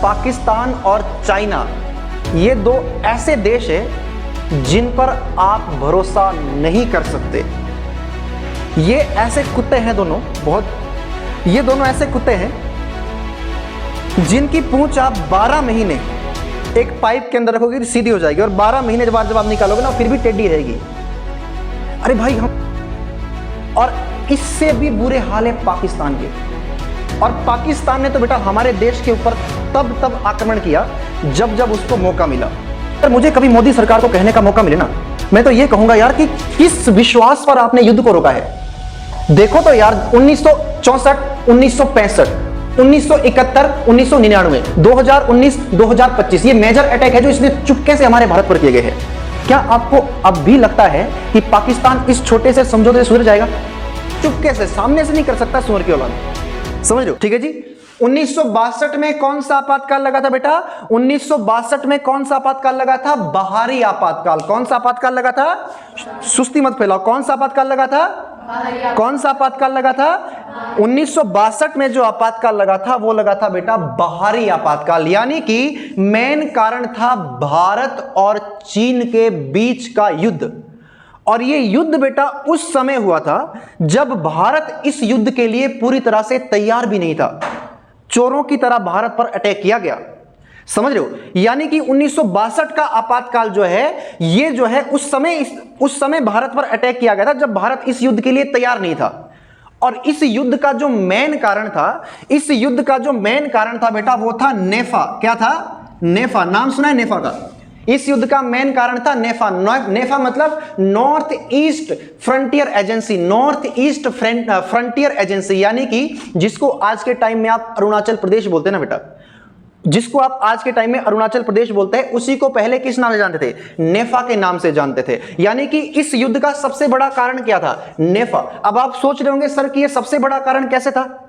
पाकिस्तान और चाइना, ये दो ऐसे देश हैं जिन पर आप भरोसा नहीं कर सकते। ये ऐसे कुत्ते हैं दोनों, ये दोनों ऐसे कुत्ते हैं जिनकी पूंछ आप 12 महीने एक पाइप के अंदर रखोगे तो सीधी हो जाएगी, और 12 महीने जब आप निकालोगे ना फिर भी टेढ़ी रहेगी। अरे भाई और इससे भी बुरे हाल है पाकिस्तान के। और पाकिस्तान ने तो बेटा हमारे देश के ऊपर तब आक्रमण किया जब उसको मौका मिला। अगर मुझे कभी मोदी सरकार को कहने का मौका मिले ना, मैं तो ये कहूंगा यार कि किस विश्वास पर आपने युद्ध को रोका है। देखो तो यार 1964, 1965, 1971, 1999, 2019, 2025 ये मेजर अटैक है जो इसने चुपके से हमारे भारत पर किए गए हैं। क्या आपको अब भी लगता है कि पाकिस्तान इस छोटे से समझौते से सुधर जाएगा? चुपके से, सामने से नहीं कर सकता सुअर की औलाद, समझ रहे हो? ठीक है जी। 1962 में कौन सा आपातकाल लगा था बेटा? 1962 में कौन सा आपातकाल लगा था? बाहरी आपातकाल। कौन सा आपातकाल लगा था? सुस्ती मत फैलाओ। कौन सा आपातकाल लगा था? कौन सा आपातकाल लगा था? 1962 में जो आपातकाल लगा था वो लगा था बेटा बाहरी आपातकाल, यानी कि मेन कारण था भारत और चीन के बीच का युद्ध। और ये युद्ध बेटा उस समय हुआ था जब भारत इस युद्ध के लिए पूरी तरह से तैयार भी नहीं था। चोरों की तरह भारत पर अटैक किया गया, समझ रहे हो? यानी कि 1962 का आपातकाल जो है ये जो है उस समय भारत पर अटैक किया गया था जब भारत इस युद्ध के लिए तैयार नहीं था। और इस युद्ध का जो मेन कारण था बेटा वो था नेफा। क्या था? नेफा। नाम सुना है नेफा का? इस युद्ध का मेन कारण था नेफा। नेफा मतलब north east frontier agency, north east frontier agency, यानी कि जिसको आज के टाइम में आप अरुणाचल प्रदेश बोलते हैं ना बेटा, जिसको आप आज के टाइम में अरुणाचल प्रदेश बोलते हैं, उसी को पहले किस नाम से जानते थे? नेफा के नाम से जानते थे। यानी कि इस युद्ध का सबसे बड़ा कारण क्या था? नेफा। अब आप सोच रहे होंगे सर कि यह सबसे बड़ा कारण कैसे था?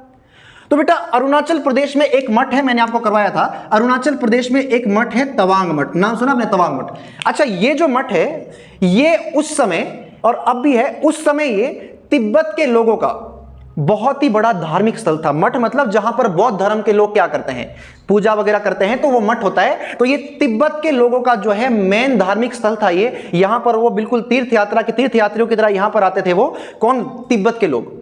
तो बेटा अरुणाचल प्रदेश में एक मठ है, मैंने आपको करवाया था, अरुणाचल प्रदेश में एक मठ है तवांग मठ। नाम सुना आपने? तवांग मठ। अच्छा, ये जो मठ है ये उस समय और अब भी है, उस समय ये तिब्बत के लोगों का बहुत ही बड़ा धार्मिक स्थल था। मठ मतलब जहां पर बौद्ध धर्म के लोग क्या करते हैं? पूजा वगैरह करते हैं, तो वो मठ होता है। तो ये तिब्बत के लोगों का जो है मेन धार्मिक स्थल था ये। यहां पर वो बिल्कुल तीर्थयात्रियों की तरह यहां पर आते थे। वो कौन? तिब्बत के लोग,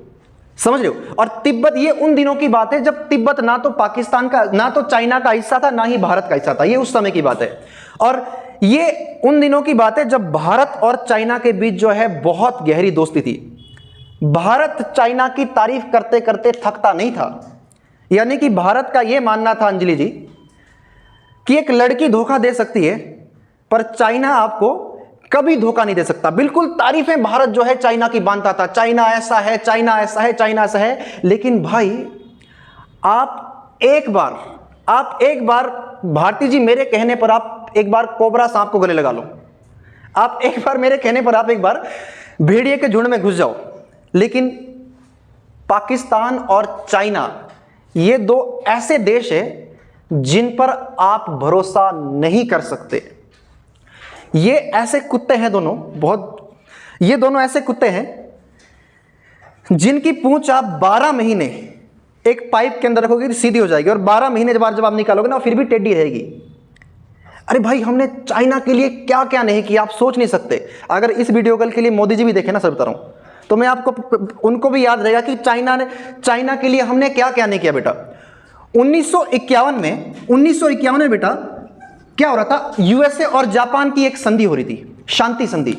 समझ रहे हो? और तिब्बत, ये उन दिनों की बात है जब तिब्बत ना तो पाकिस्तान का, ना तो चाइना का हिस्सा था, ना ही भारत का हिस्सा था। ये उस समय की बात है। और ये उन दिनों की बात है जब भारत और चाइना के बीच जो है बहुत गहरी दोस्ती थी। भारत चाइना की तारीफ करते करते थकता नहीं था। यानी कि भारत का यह मानना था अंजलि जी कि एक लड़की धोखा दे सकती है पर चाइना आपको कभी धोखा नहीं दे सकता। बिल्कुल तारीफें भारत जो है चाइना की बांधता था, चाइना ऐसा है, चाइना ऐसा है, चाइना ऐसा है। लेकिन भाई आप एक बार भारती जी मेरे कहने पर आप एक बार कोबरा सांप को गले लगा लो। आप एक बार मेरे कहने पर आप एक बार भेड़िए के झुंड में घुस जाओ। लेकिन पाकिस्तान और चाइना ये दो ऐसे देश हैं जिन पर आप भरोसा नहीं कर सकते। ये ऐसे कुत्ते हैं दोनों, ये दोनों ऐसे कुत्ते हैं जिनकी पूंछ आप 12 महीने एक पाइप के अंदर रखोगे तो सीधी हो जाएगी, और 12 महीने जब आप निकालोगे ना फिर भी टेढ़ी रहेगी। अरे भाई हमने चाइना के लिए क्या क्या नहीं किया, आप सोच नहीं सकते। अगर इस वीडियो कॉल के लिए मोदी जी भी देखे ना, सर बता रहा हूं, तो मैं आपको उनको भी याद रहेगा कि चाइना के लिए हमने क्या क्या नहीं किया बेटा। 1951 में बेटा क्या हो रहा था? यूएसए और जापान की एक संधि हो रही थी, शांति संधि,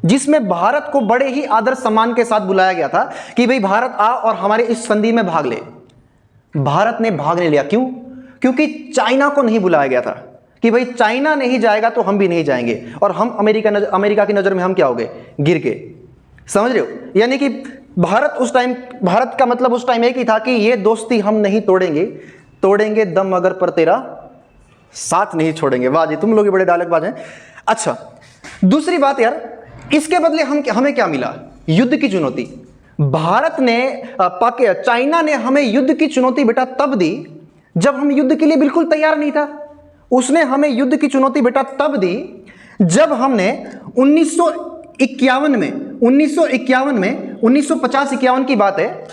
जिसमें भारत को बड़े ही आदर सम्मान के साथ बुलाया गया था कि भाई भारत आ और हमारे इस संधि में भाग ले। भारत ने भाग नहीं लिया। क्यों? क्योंकि चाइना को नहीं बुलाया गया था कि भाई चाइना नहीं जाएगा तो हम भी नहीं जाएंगे, और हम अमेरिका की नजर में हम क्या हो गए? गिर के, समझ रहे हो? यानी कि भारत का मतलब उस टाइम एक ही था कि ये दोस्ती हम नहीं तोड़ेंगे दम अगर पर तेरा साथ नहीं छोड़ेंगे। वाह जी, तुम लोग बड़े डायलॉगबाज हैं। अच्छा, दूसरी बात यार, इसके बदले हमें क्या मिला? युद्ध की चुनौती। चाइना ने हमें युद्ध की चुनौती बेटा तब दी जब हम युद्ध के लिए बिल्कुल तैयार नहीं था। उसने हमें युद्ध की चुनौती बेटा तब दी जब हमने 1951 में 1950-51 की बात है,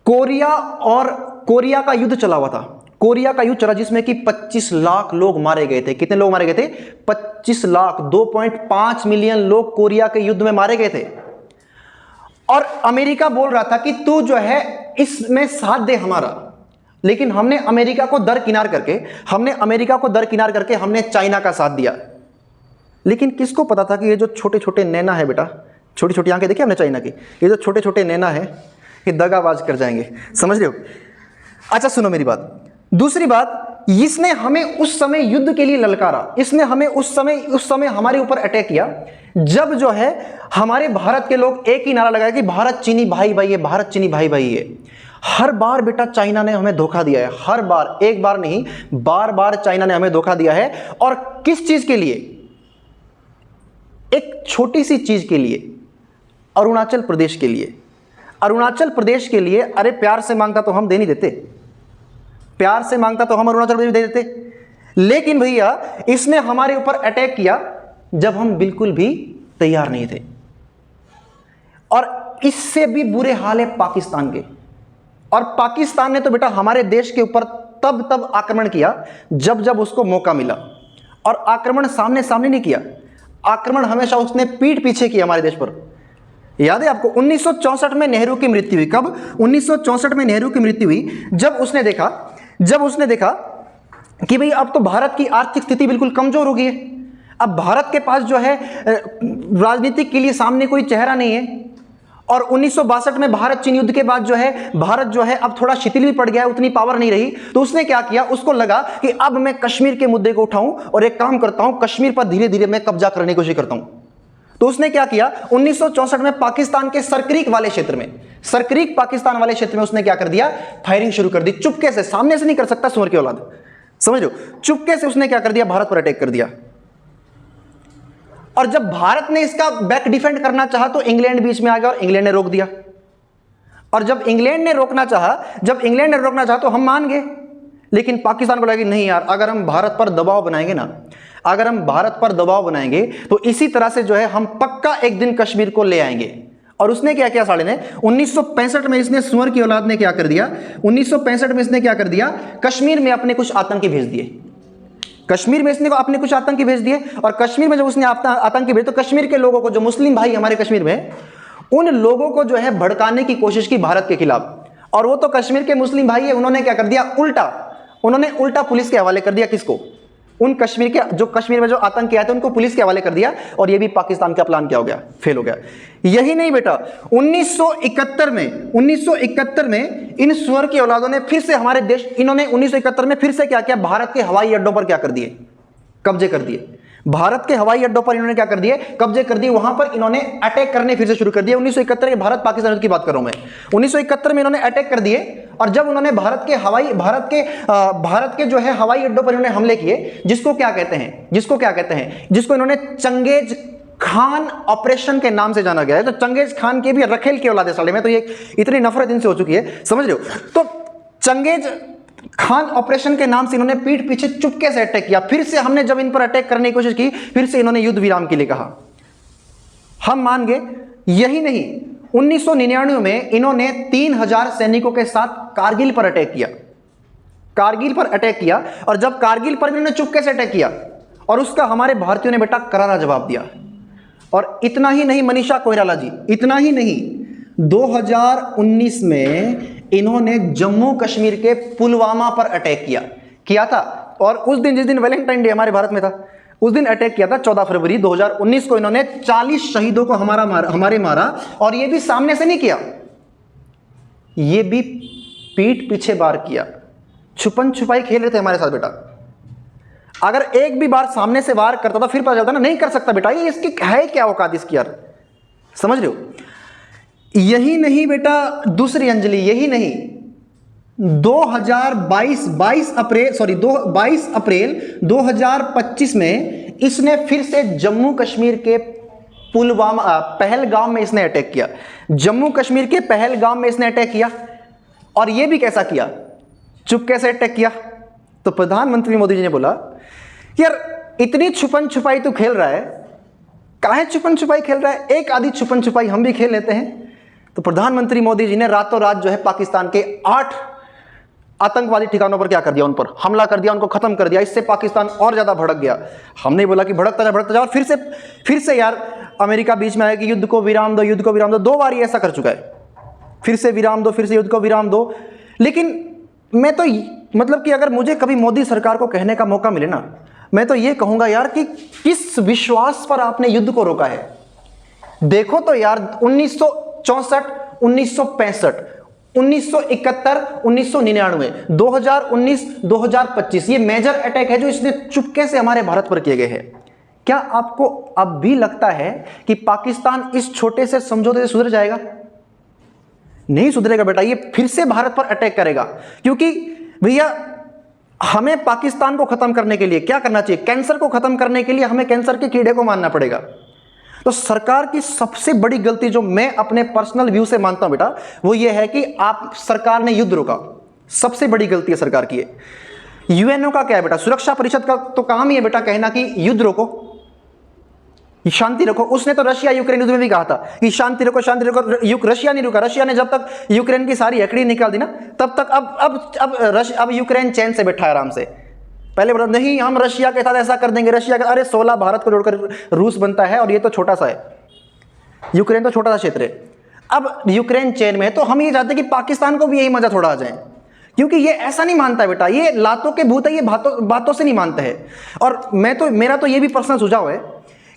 कोरिया का युद्ध चला हुआ था। कोरिया का युद्ध चला जिसमें कि 25 लाख लोग मारे गए थे। कितने लोग मारे गए थे? 25 लाख। 2.5 मिलियन लोग कोरिया के युद्ध में मारे गए थे। और अमेरिका बोल रहा था कि तू जो है इसमें साथ दे हमारा, लेकिन हमने अमेरिका को दरकिनार करके हमने चाइना का साथ दिया। लेकिन किसको पता था कि ये जो छोटे छोटे नैना है बेटा, छोटी छोटी आंखें देखी हमने चाइना की, ये जो छोटे छोटे नैना है ये दगाबाज कर जाएंगे। समझ रहे हो? अच्छा सुनो मेरी बात। दूसरी बात, इसने हमें उस समय युद्ध के लिए ललकारा, इसने हमें उस समय हमारे ऊपर अटैक किया जब जो है हमारे भारत के लोग एक ही नारा लगाया कि भारत चीनी भाई भाई है, भारत चीनी भाई भाई है। हर बार बेटा चाइना ने हमें धोखा दिया है, हर बार, एक बार नहीं बार बार चाइना ने हमें धोखा दिया है। और किस चीज के लिए? एक छोटी सी चीज के लिए, अरुणाचल प्रदेश के लिए। अरुणाचल प्रदेश के लिए अरे प्यार से मांगता तो हम दे नहीं देते, प्यार से मांगता तो हम अरुणाचल प्रदेश दे देते। लेकिन भैया इसने हमारे ऊपर अटैक किया जब हम बिल्कुल भी तैयार नहीं थे। और इससे भी बुरे हाल है पाकिस्तान के। और पाकिस्तान ने तो बेटा हमारे देश के ऊपर तब आक्रमण किया जब उसको मौका मिला। और आक्रमण सामने सामने नहीं किया, आक्रमण हमेशा उसने पीठ पीछे किया हमारे देश पर। याद है आपको 1964 में नेहरू की मृत्यु हुई। कब? 1964 में नेहरू की मृत्यु हुई जब उसने देखा कि भाई अब तो भारत की आर्थिक स्थिति बिल्कुल कमजोर हो गई है। अब भारत के पास जो है राजनीतिक के लिए सामने कोई चेहरा नहीं है। और 1962 में भारत चीन युद्ध के बाद जो है भारत जो है अब थोड़ा शिथिल भी पड़ गया है, उतनी पावर नहीं रही। तो उसने क्या किया, उसको लगा कि अब मैं कश्मीर के मुद्दे को उठाऊं और एक काम करता हूं, कश्मीर पर धीरे धीरे मैं कब्जा करने की कोशिश करता हूं। तो उसने क्या किया, 1964 में पाकिस्तान के सरक्रीक वाले क्षेत्र में, सरक्रीक पाकिस्तान वाले क्षेत्र में उसने क्या कर दिया, फायरिंग शुरू कर दी। चुपके से, सामने से नहीं कर सकता सुअर की औलाद, समझ लो, चुपके से उसने क्या कर दिया, भारत पर अटैक कर दिया। और जब भारत ने इसका बैक डिफेंड करना चाहा तो इंग्लैंड बीच में आ गया और इंग्लैंड ने रोक दिया। और जब इंग्लैंड ने रोकना चाहा तो हम मान गए। लेकिन पाकिस्तान को लगा कि नहीं यार, अगर हम भारत पर दबाव बनाएंगे तो इसी तरह से जो है हम पक्का एक दिन कश्मीर को ले आएंगे। और उसने क्या किया साले ने, 1965 में इसने सुअर की औलाद ने क्या कर दिया, 1965 में इसने क्या कर दिया, कश्मीर में अपने कुछ आतंकी भेज दिए। कश्मीर में इसने अपने कुछ आतंकी भेज दिए। और कश्मीर में जब उसने आतंकी भेजे तो कश्मीर के लोगों को, जो मुस्लिम भाई हमारे कश्मीर में, उन लोगों को जो है भड़काने की कोशिश की भारत के खिलाफ। और वो तो कश्मीर के मुस्लिम भाई है, उन्होंने क्या कर दिया, उल्टा पुलिस के हवाले कर दिया। किसको? उन कश्मीर के, जो कश्मीर में जो आतंकी आए थे उनको पुलिस के हवाले कर दिया। और ये भी पाकिस्तान का प्लान क्या हो गया, फेल हो गया। यही नहीं बेटा, 1971 में इन सुअर की औलादों ने फिर से हमारे देश, इन्होंने 1971 में फिर से क्या किया, भारत के हवाई अड्डों पर क्या कर दिए, कब्जे कर दिए। भारत के हवाई अड्डों पर इन्होंने क्या कर दिए, कब्जे कर दिए। वहां पर इन्होंने अटैक करने फिर से शुरू कर दिए। 1971 के भारत पाकिस्तान युद्ध की बात कर रहा हूं मैं। 1971 में इन्होंने अटैक कर दिए। और जब उन्होंने भारत के जो है हवाई अड्डों पर इन्होंने हमले किए, जिसको इन्होंने चंगेज खान ऑपरेशन के नाम से जाना गया है। तो चंगेज खान के भी रखेल के औलाद है साले में, तो ये इतनी नफरत इनसे हो चुकी है, समझ रहे हो। तो चंगेज खान ऑपरेशन के नाम से इन्होंने पीठ पीछे चुपके से अटैक किया। फिर से हमने जब इन पर अटैक करने की कोशिश की, फिर से इन्होंने युद्ध विराम के लिए कहा, हम मान गए। यही नहीं, 1999 में इन्होंने 3000 सैनिकों के साथ कारगिल पर अटैक किया। और जब कारगिल पर इन्होंने चुपके से अटैक किया और उसका हमारे भारतीयों ने बेटा करारा जवाब दिया। और इतना ही नहीं मनीषा कोइराला जी, इतना ही नहीं, 2019 में इन्होंने जम्मू कश्मीर के पुलवामा पर अटैक किया था। और उस दिन, जिस दिन वैलेंटाइन डे हमारे भारत में था, उस दिन अटैक किया था। 14 फरवरी 2019 को इन्होंने 40 शहीदों को हमारे मारा। और ये भी सामने से नहीं किया, ये भी पीठ पीछे वार किया। छुपन छुपाई खेल रहे थे हमारे साथ बेटा। अगर एक भी बार सामने से वार करता था फिर पता चलता ना, नहीं कर सकता बेटा, ये इसकी है क्या औकात इसकी यार, समझ रहे हो। यही नहीं बेटा, दूसरी अंजलि, यही नहीं, 22 अप्रैल 2025 में इसने फिर से जम्मू कश्मीर के पहलगाम में इसने अटैक किया। जम्मू कश्मीर के पहलगाम में इसने अटैक किया। और यह भी कैसा किया, चुपके से अटैक किया। तो प्रधानमंत्री मोदी जी ने बोला, यार इतनी छुपन छुपाई तू खेल रहा है, काहे छुपन छुपाई खेल रहा है, एक आधी छुपन छुपाई हम भी खेल लेते हैं। तो प्रधानमंत्री मोदी जी ने रातों रात जो है पाकिस्तान के आतंकवादी ठिकानों पर क्या कर दिया, उन पर हमला कर दिया, उनको खत्म कर दिया। इससे पाकिस्तान और ज्यादा भड़क गया। हमने बोला कि भड़कता जा और फिर से यार अमेरिका बीच में आया कि युद्ध को विराम दो, युद्ध को विराम दो। 2 बार ऐसा कर चुका है, फिर से विराम दो, फिर से युद्ध को विराम दो। लेकिन मैं तो मतलब कि अगर मुझे कभी मोदी सरकार को कहने का मौका मिले ना, मैं तो ये कहूंगा यार कि किस विश्वास पर आपने युद्ध को रोका है। देखो तो यार 1964, 1965, 1971, 1999, 2019, 2025 ये मेजर अटैक है जो इसने चुपके से हमारे भारत पर किए गए हैं। क्या आपको अब भी लगता है कि पाकिस्तान इस छोटे से समझौते से सुधर जाएगा? नहीं सुधरेगा बेटा, ये फिर से भारत पर अटैक करेगा। क्योंकि भैया हमें पाकिस्तान को खत्म करने के लिए क्या करना चाहिए? कैंसर को खत्म करने के लिए हमें कैंसर के कीड़े को मारना पड़ेगा। तो सरकार की सबसे बड़ी गलती जो मैं अपने पर्सनल व्यू से मानता हूं बेटा, वो ये है कि आप सरकार ने युद्ध रोका। सबसे बड़ी गलती है सरकार की है। यूएनओ का क्या है बेटा? सुरक्षा परिषद का तो काम ही है बेटा कहना कि युद्ध रोको, शांति रखो। उसने तो रशिया यूक्रेन युद्ध में भी कहा था कि शांति रखो, शांति रखो। रशिया नहीं रुका। रशिया ने जब तक यूक्रेन की सारी हकड़ी निकाल दी ना, तब तक अब यूक्रेन चैन से बैठा है आराम से। पहले बोला नहीं हम रशिया के साथ ऐसा कर देंगे, रशिया का, अरे 16 भारत को जोड़कर रूस बनता है और ये तो छोटा सा है, यूक्रेन तो छोटा सा क्षेत्र है। अब यूक्रेन चैन में है, तो हम ये चाहते हैं कि पाकिस्तान को भी यही मजा थोड़ा आ जाए, क्योंकि ये ऐसा नहीं मानता है बेटा, ये लातों के भूत है, ये बातों से नहीं मानता है। और मेरा तो ये भी पर्सनल सुझाव है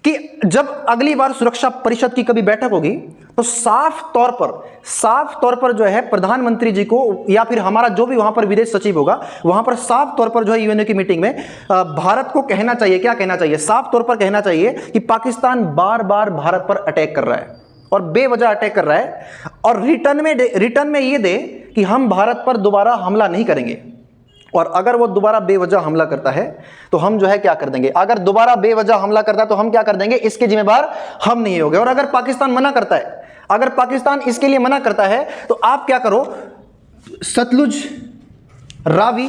कि जब अगली बार सुरक्षा परिषद की कभी बैठक होगी तो साफ तौर पर जो है प्रधानमंत्री जी को या फिर हमारा जो भी वहां पर विदेश सचिव होगा, वहां पर साफ तौर पर जो है यूएनओ की मीटिंग में भारत को कहना चाहिए, क्या कहना चाहिए? साफ तौर पर कहना चाहिए कि पाकिस्तान बार बार भारत पर अटैक कर रहा है और बेवजह अटैक कर रहा है, और रिटर्न में ये दे कि हम भारत पर दोबारा हमला नहीं करेंगे। और अगर वो दोबारा बेवजह हमला करता है तो हम जो है क्या कर देंगे? अगर दोबारा बेवजह हमला करता है तो हम क्या कर देंगे? इसके जिम्मेदार हम नहीं होंगे। और अगर पाकिस्तान मना करता है, अगर पाकिस्तान इसके लिए मना करता है तो आप क्या करो? सतलुज, रावी,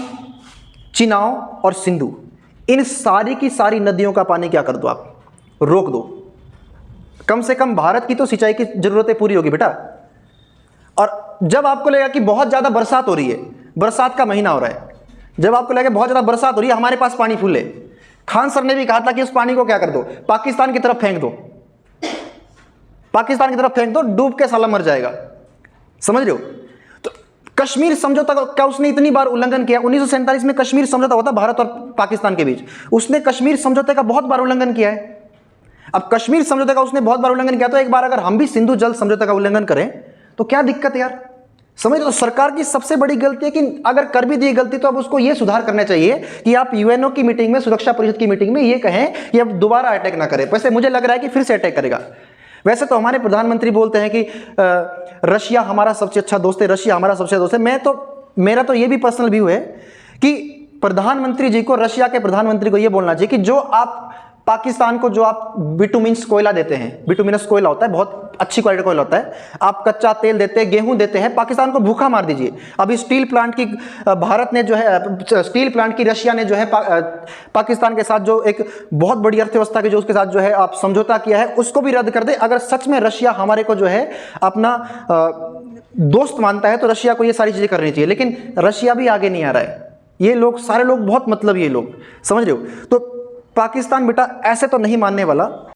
चिनाब और सिंधु, इन सारी की सारी नदियों का पानी क्या कर दो? आप रोक दो। कम से कम भारत की तो सिंचाई की जरूरतें पूरी होगी बेटा। और जब आपको लगेगा कि बहुत ज्यादा बरसात हो रही है, बरसात का महीना हो रहा है, जब आपको लगे बहुत ज्यादा बरसात हो रही है, हमारे पास पानी फुल है, खान सर ने भी कहा था कि उस पानी को क्या कर दो? पाकिस्तान की तरफ फेंक दो, पाकिस्तान की तरफ फेंक दो, डूब के साला मर जाएगा। समझ रहे हो? तो कश्मीर समझौता का उसने इतनी बार उल्लंघन किया। 1947 में कश्मीर समझौता हुआ था भारत और पाकिस्तान के बीच, उसने कश्मीर समझौते का बहुत बार उल्लंघन किया है। अब कश्मीर समझौते का उसने बहुत बार उल्लंघन किया, तो एक बार अगर हम भी सिंधु जल समझौते का उल्लंघन करें तो क्या दिक्कत है यार? समझ लो, सरकार की सबसे बड़ी गलती है कि अगर कर भी दी गलती तो अब उसको यह सुधार करना चाहिए कि आप यूएनओ की मीटिंग में, सुरक्षा परिषद की मीटिंग में ये कहें कि अब दोबारा अटैक ना करें। वैसे मुझे लग रहा है कि फिर से अटैक करेगा। वैसे तो हमारे प्रधानमंत्री बोलते हैं कि रशिया हमारा सबसे अच्छा दोस्त है, रशिया हमारा सबसे अच्छा दोस्त है। मेरा तो ये भी पर्सनल व्यू है कि प्रधानमंत्री जी को, रशिया के प्रधानमंत्री को यह बोलना चाहिए कि जो आप पाकिस्तान को जो आप बिटुमिनस कोयला देते हैं, बिटुमिनस कोयला होता है, बहुत अच्छी क्वालिटी कोयला होता है, आप कच्चा तेल देते हैं, गेहूं देते हैं, पाकिस्तान को भूखा मार दीजिए। अभी स्टील प्लांट की भारत ने जो है, स्टील प्लांट की रशिया ने जो है पाकिस्तान के साथ जो एक बहुत बड़ी अर्थव्यवस्था के जो उसके साथ जो है आप समझौता किया है, उसको भी रद्द कर दे। अगर सच में रशिया हमारे को जो है अपना दोस्त मानता है तो रशिया को ये सारी चीजें करनी चाहिए, लेकिन रशिया भी आगे नहीं आ रहा है। ये लोग सारे लोग बहुत मतलब, ये लोग समझ रहे हो? तो पाकिस्तान बेटा ऐसे तो नहीं मानने वाला।